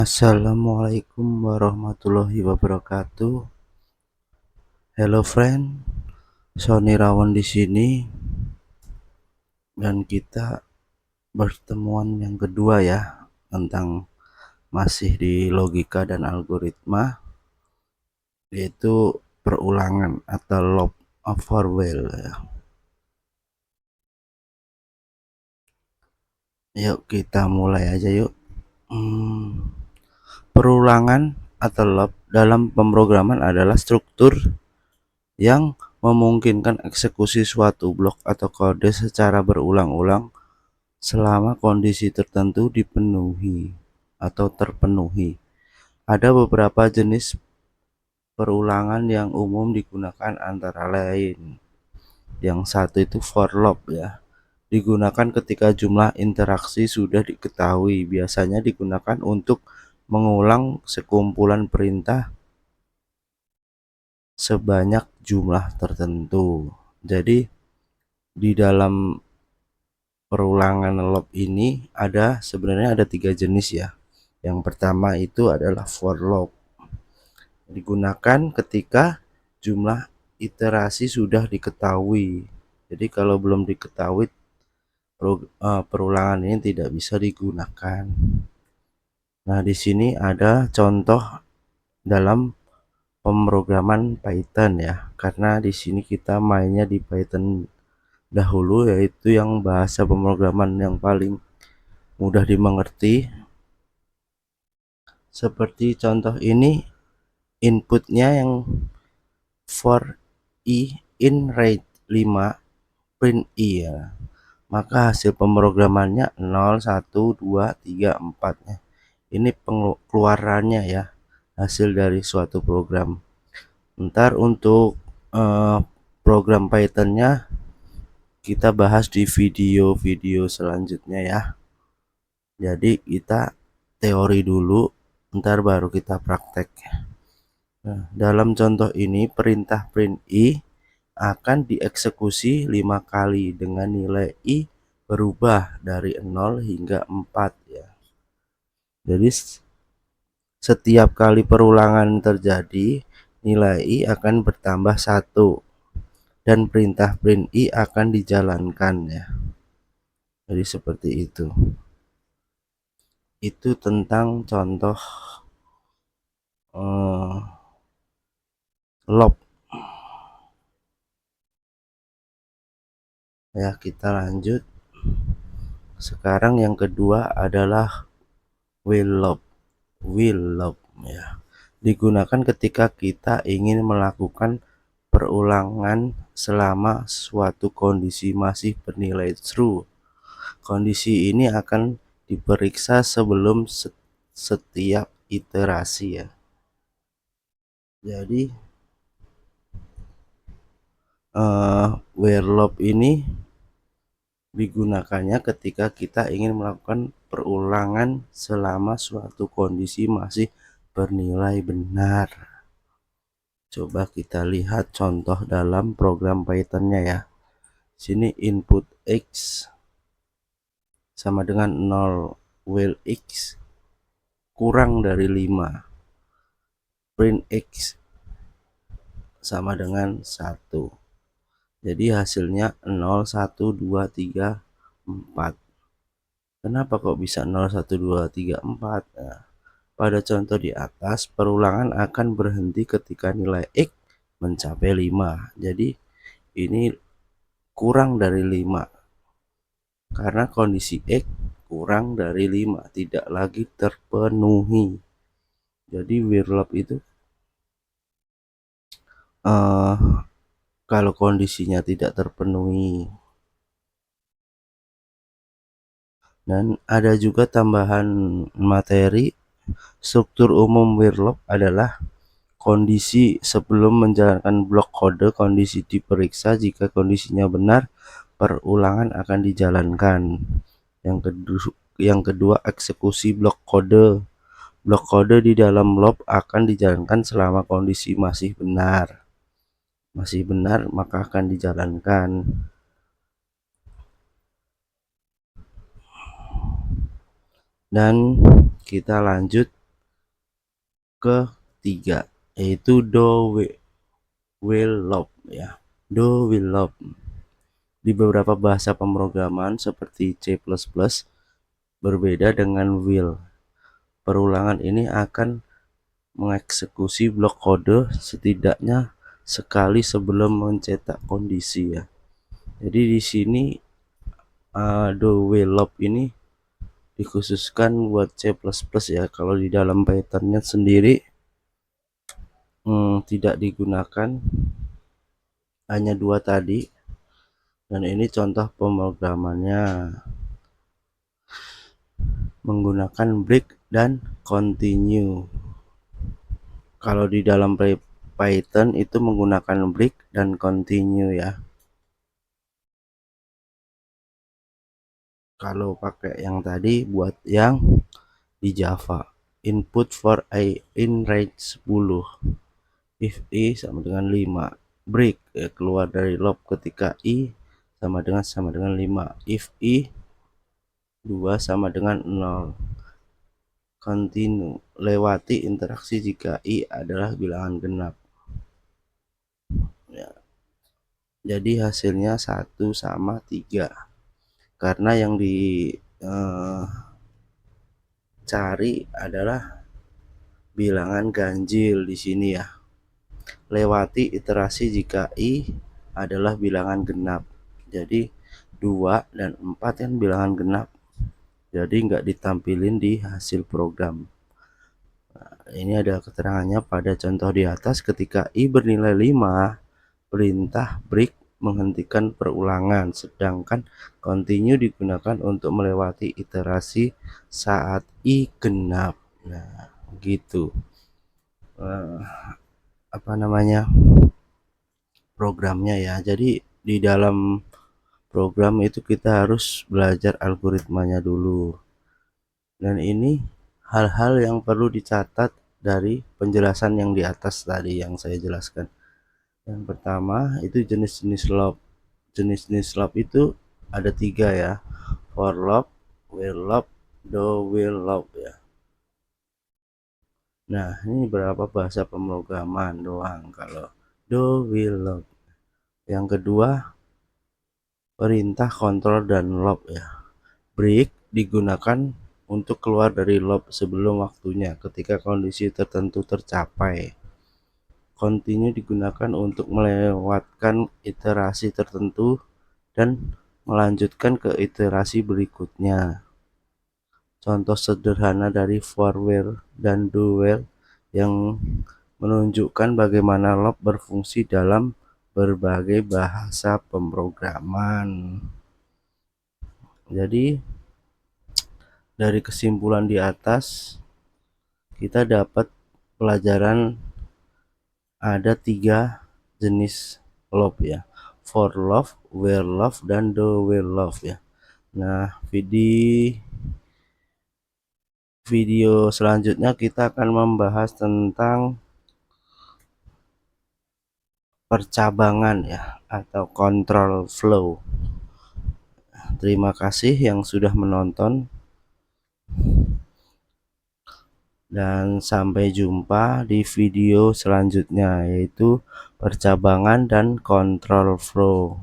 Assalamualaikum warahmatullahi wabarakatuh. Hello friend, Sony Rawan di sini dan kita pertemuan yang kedua ya tentang masih di logika dan algoritma, yaitu perulangan atau loop overwhelm ya. Yuk kita mulai aja yuk. Perulangan atau loop dalam pemrograman adalah struktur yang memungkinkan eksekusi suatu blok atau kode secara berulang-ulang selama kondisi tertentu dipenuhi atau terpenuhi. Ada beberapa jenis perulangan yang umum digunakan antara lain. Yang satu itu for loop ya. Digunakan ketika jumlah interaksi sudah diketahui. Biasanya digunakan untuk mengulang sekumpulan perintah sebanyak jumlah tertentu. Jadi di dalam perulangan loop ini sebenarnya ada 3 jenis ya. Yang pertama itu adalah for loop. Digunakan ketika jumlah iterasi sudah diketahui. Jadi kalau belum diketahui, perulangan ini tidak bisa digunakan. Nah, di sini ada contoh dalam pemrograman Python ya. Karena di sini kita mainnya di Python dahulu, yaitu yang bahasa pemrograman yang paling mudah dimengerti. Seperti contoh ini, inputnya yang for i in range 5 print i ya. Maka hasil pemrogramannya 0, 1, 2, 3, 4 ya. Ini keluarannya ya, hasil dari suatu program. Ntar untuk program Pythonnya kita bahas di video-video selanjutnya ya. Jadi kita teori dulu, ntar baru kita praktek. Nah, dalam contoh ini perintah print i akan dieksekusi 5 kali dengan nilai i berubah dari 0 hingga 4 ya. Jadi setiap kali perulangan terjadi, nilai i akan bertambah 1 dan perintah print i akan dijalankan ya. Jadi seperti itu. Itu tentang contoh loop. Ya, kita lanjut. Sekarang yang kedua adalah while loop. While loop ya. Digunakan ketika kita ingin melakukan perulangan selama suatu kondisi masih bernilai true. Kondisi ini akan diperiksa sebelum setiap iterasi ya. Jadi while loop ini digunakannya ketika kita ingin melakukan perulangan selama suatu kondisi masih bernilai benar. Coba kita lihat contoh dalam program Python-nya ya. Sini input x sama dengan 0, while x kurang dari 5, print x sama dengan 1. Jadi hasilnya 0, 1, 2, 3, 4. Kenapa kok bisa 0, 1, 2, 3, 4? Nah, pada contoh di atas, perulangan akan berhenti ketika nilai x mencapai 5. Jadi ini kurang dari 5. Karena kondisi x kurang dari 5, tidak lagi terpenuhi. Jadi while loop itu kalau kondisinya tidak terpenuhi. Dan ada juga tambahan materi. Struktur umum while loop adalah kondisi sebelum menjalankan blok kode. Kondisi diperiksa, jika kondisinya benar, perulangan akan dijalankan. Yang kedua, eksekusi blok kode. Blok kode di dalam loop akan dijalankan selama kondisi masih benar. Masih benar, maka akan dijalankan. Dan kita lanjut ketiga, yaitu do will love ya. Do will love. Di beberapa bahasa pemrograman seperti C++ berbeda dengan will. Perulangan ini akan mengeksekusi blok kode setidaknya sekali sebelum mencetak kondisi ya. Jadi di sini do will love ini dikhususkan buat C++ ya. Kalau di dalam Python-nya sendiri tidak digunakan, hanya dua tadi, dan ini contoh pemrogramannya menggunakan break dan continue. Kalau di dalam Python itu menggunakan break dan continue ya. Kalau pakai yang tadi buat yang di Java, input for I in range 10, if I sama dengan 5, break ya, keluar dari loop ketika I sama dengan 5, if I 2 sama dengan 0, continue, lewati interaksi jika I adalah bilangan genap ya. Jadi hasilnya 1 sama 3, karena yang dicari adalah bilangan ganjil di sini ya. Lewati iterasi jika I adalah bilangan genap. Jadi 2 dan 4 kan bilangan genap, jadi nggak ditampilin di hasil program. Nah, ini ada keterangannya pada contoh di atas. Ketika I bernilai 5, perintah break menghentikan perulangan, sedangkan continue digunakan untuk melewati iterasi saat I genap. Nah, gitu apa namanya programnya ya. Jadi di dalam program itu kita harus belajar algoritmanya dulu, dan ini hal-hal yang perlu dicatat dari penjelasan yang di atas tadi yang saya jelaskan. Yang pertama itu jenis-jenis loop. Jenis-jenis loop itu ada 3 ya, for loop, while loop, do will loop ya. Nah, ini berapa bahasa pemrograman doang kalau do will loop. Yang kedua, perintah kontrol dan loop ya. Break digunakan untuk keluar dari loop sebelum waktunya ketika kondisi tertentu tercapai. Continue digunakan untuk melewatkan iterasi tertentu dan melanjutkan ke iterasi berikutnya. Contoh sederhana dari for while dan do while yang menunjukkan bagaimana loop berfungsi dalam berbagai bahasa pemrograman. Jadi dari kesimpulan di atas kita dapat pelajaran ada 3 jenis loop ya, for loop, while loop, dan do while loop ya. Nah, video selanjutnya kita akan membahas tentang percabangan ya, atau control flow. Terima kasih yang sudah menonton, dan sampai jumpa di video selanjutnya, yaitu percabangan dan control flow.